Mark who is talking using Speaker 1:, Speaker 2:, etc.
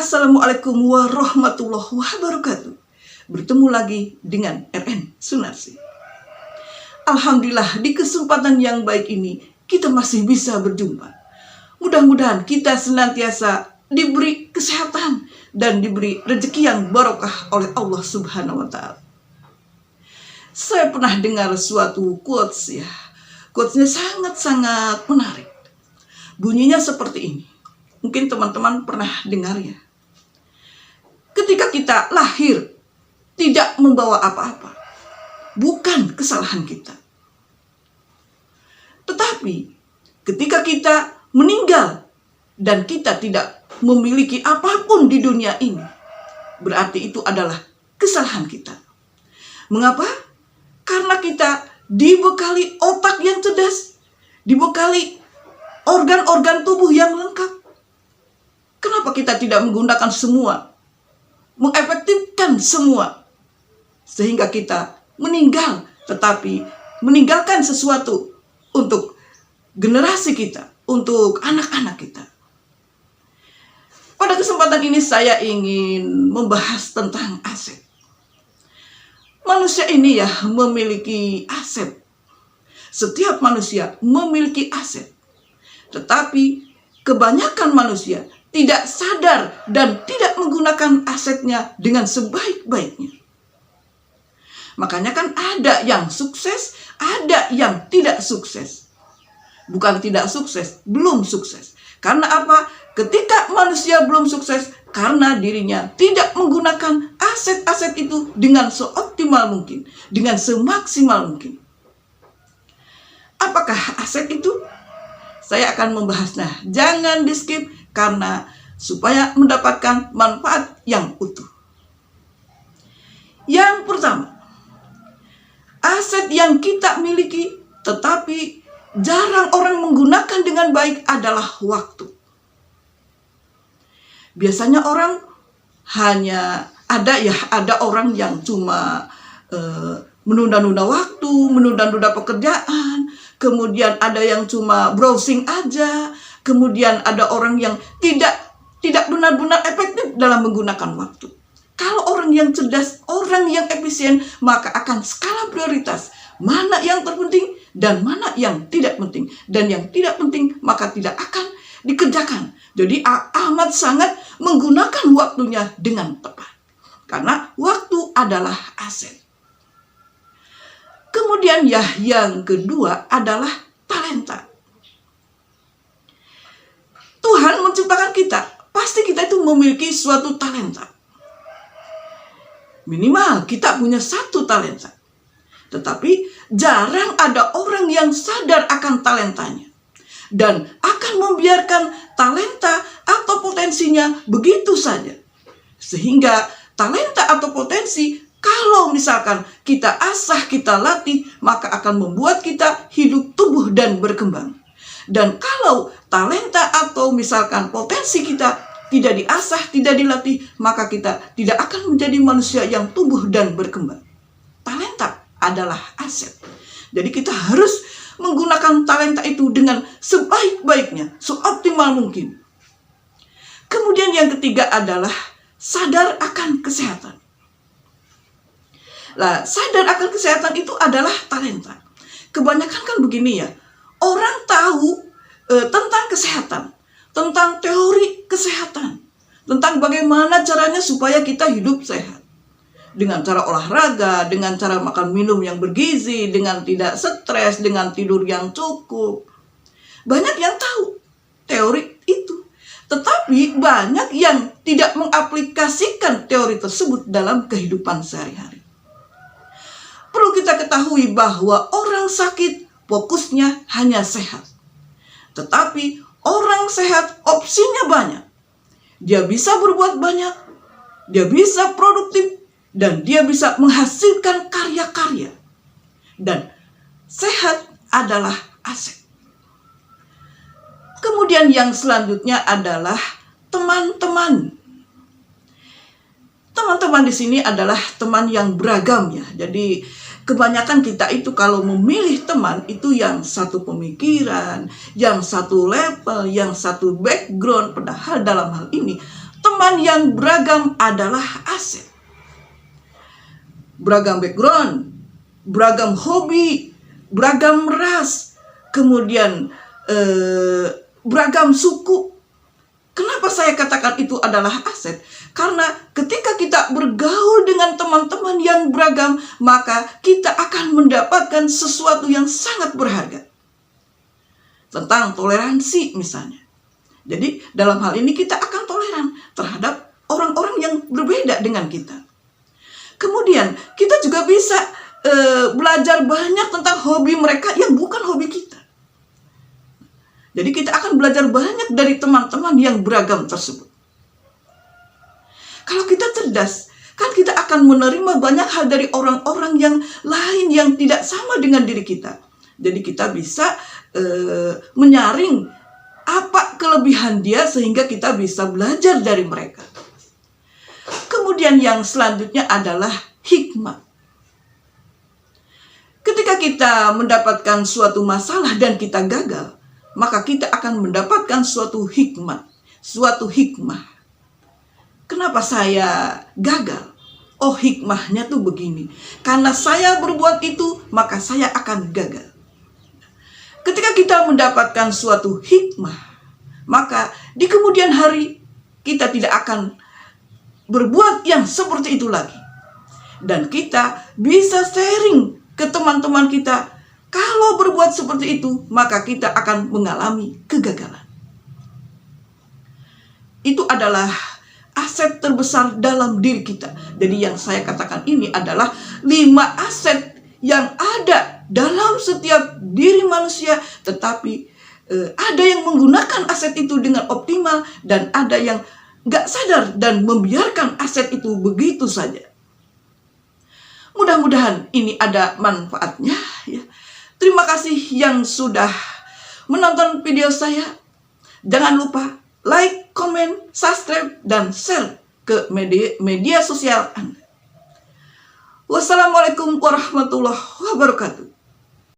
Speaker 1: Assalamualaikum warahmatullahi wabarakatuh. Bertemu lagi dengan RN Sunarsi. Alhamdulillah, di kesempatan yang baik ini kita masih bisa berjumpa. Mudah-mudahan kita senantiasa diberi kesehatan dan diberi rezeki yang barokah oleh Allah Subhanahu wa Ta'ala. Saya pernah dengar suatu quotes ya. Quotesnya sangat-sangat menarik. Bunyinya seperti ini. Mungkin teman-teman pernah dengar ya. Ketika kita lahir tidak membawa apa-apa, bukan kesalahan kita. Tetapi ketika kita meninggal dan kita tidak memiliki apapun di dunia ini, berarti itu adalah kesalahan kita. Mengapa? Karena kita dibekali otak yang cerdas, dibekali organ-organ tubuh yang lengkap. Kenapa kita tidak menggunakan semua, mengefektifkan semua, sehingga kita meninggal, tetapi meninggalkan sesuatu untuk generasi kita, untuk anak-anak kita. Pada kesempatan ini saya ingin membahas tentang aset. Manusia ini ya memiliki aset. Setiap manusia memiliki aset. Tetapi kebanyakan manusia tidak sadar dan tidak menggunakan asetnya dengan sebaik-baiknya. Makanya kan ada yang sukses, ada yang tidak sukses. Bukan tidak sukses, belum sukses. Karena apa? Ketika manusia belum sukses, karena dirinya tidak menggunakan aset-aset itu dengan seoptimal mungkin, dengan semaksimal mungkin. Apakah aset itu? Saya akan membahasnya. Jangan di skip karena supaya mendapatkan manfaat yang utuh. Yang pertama, aset yang kita miliki tetapi jarang orang menggunakan dengan baik adalah waktu. Biasanya orang hanya ada orang yang cuma menunda-nunda waktu, menunda-nunda pekerjaan, kemudian ada yang cuma browsing aja, kemudian ada orang yang tidak benar-benar efektif dalam menggunakan waktu. Kalau orang yang cerdas, orang yang efisien, maka akan skala prioritas. Mana yang terpenting dan mana yang tidak penting. Dan yang tidak penting maka tidak akan dikerjakan. Jadi amat sangat menggunakan waktunya dengan tepat. Karena waktu adalah aset. Kemudian yang kedua adalah talenta. Tuhan menciptakan kita, pasti kita itu memiliki suatu talenta. Minimal kita punya satu talenta. Tetapi jarang ada orang yang sadar akan talentanya. Dan akan membiarkan talenta atau potensinya begitu saja. Sehingga talenta atau potensi, kalau misalkan kita asah, kita latih, maka akan membuat kita hidup, tumbuh, dan berkembang. Dan kalau talenta atau misalkan potensi kita tidak diasah, tidak dilatih, maka kita tidak akan menjadi manusia yang tumbuh dan berkembang. Talenta adalah aset. Jadi kita harus menggunakan talenta itu dengan sebaik-baiknya, seoptimal mungkin. Kemudian yang ketiga adalah sadar akan kesehatan. Nah, sadar akan kesehatan itu adalah talenta. Kebanyakan kan begini ya, orang tahu tentang kesehatan, tentang teori kesehatan, tentang bagaimana caranya supaya kita hidup sehat. Dengan cara olahraga, dengan cara makan minum yang bergizi, dengan tidak stres, dengan tidur yang cukup. Banyak yang tahu teori itu. Tetapi banyak yang tidak mengaplikasikan teori tersebut dalam kehidupan sehari-hari. Perlu kita ketahui bahwa orang sakit fokusnya hanya sehat. Tetapi orang sehat opsinya banyak. Dia bisa berbuat banyak, dia bisa produktif, dan dia bisa menghasilkan karya-karya. Dan sehat adalah aset. Kemudian yang selanjutnya adalah teman-teman. Teman-teman di sini adalah teman yang beragam ya. Jadi kebanyakan kita itu kalau memilih teman itu yang satu pemikiran, yang satu level, yang satu background. Padahal dalam hal ini teman yang beragam adalah aset. Beragam background, beragam hobi, beragam ras, kemudian beragam suku. Kenapa saya katakan itu adalah aset? Karena ketika kita bergaul dengan teman-teman yang beragam, maka kita akan mendapatkan sesuatu yang sangat berharga. Tentang toleransi misalnya. Jadi dalam hal ini kita akan toleran terhadap orang-orang yang berbeda dengan kita. Kemudian kita juga bisa belajar banyak tentang hobi mereka yang bukan hobi kita. Jadi kita akan belajar banyak dari teman-teman yang beragam tersebut. Kalau kita cerdas, kan kita akan menerima banyak hal dari orang-orang yang lain yang tidak sama dengan diri kita. Jadi kita bisa menyaring apa kelebihan dia sehingga kita bisa belajar dari mereka. Kemudian yang selanjutnya adalah hikmah. Ketika kita mendapatkan suatu masalah dan kita gagal, maka kita akan mendapatkan suatu hikmah. Kenapa saya gagal? Oh, hikmahnya tuh begini. Karena saya berbuat itu, maka saya akan gagal. Ketika kita mendapatkan suatu hikmah, maka di kemudian hari kita tidak akan berbuat yang seperti itu lagi. Dan kita bisa sharing ke teman-teman kita. Kalau berbuat seperti itu, maka kita akan mengalami kegagalan. Itu adalah aset terbesar dalam diri kita. Jadi yang saya katakan ini adalah 5 aset yang ada dalam setiap diri manusia. Tetapi ada yang menggunakan aset itu dengan optimal dan ada yang gak sadar dan membiarkan aset itu begitu saja. Mudah-mudahan ini ada manfaatnya ya. Terima kasih yang sudah menonton video saya. Jangan lupa like, komen, subscribe, dan share ke media sosial Anda. Wassalamualaikum warahmatullahi wabarakatuh.